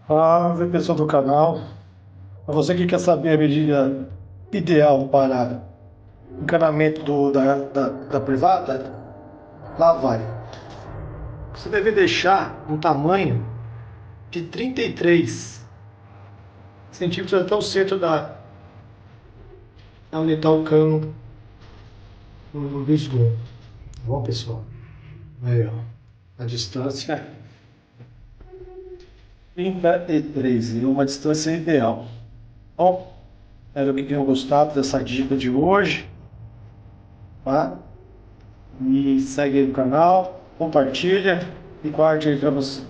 Fala, pessoal do canal. Para você que quer saber a medida ideal para encanamento da privada, lá vai. Você deve deixar um tamanho de 33 centímetros até o centro da onde está o cano do esgoto. Tá bom, pessoal? Aí, ó. A distância 33 e uma distância ideal. Bom, espero que tenham gostado dessa dica de hoje. Tá? Me segue aí no canal, compartilha e guarde aí para você.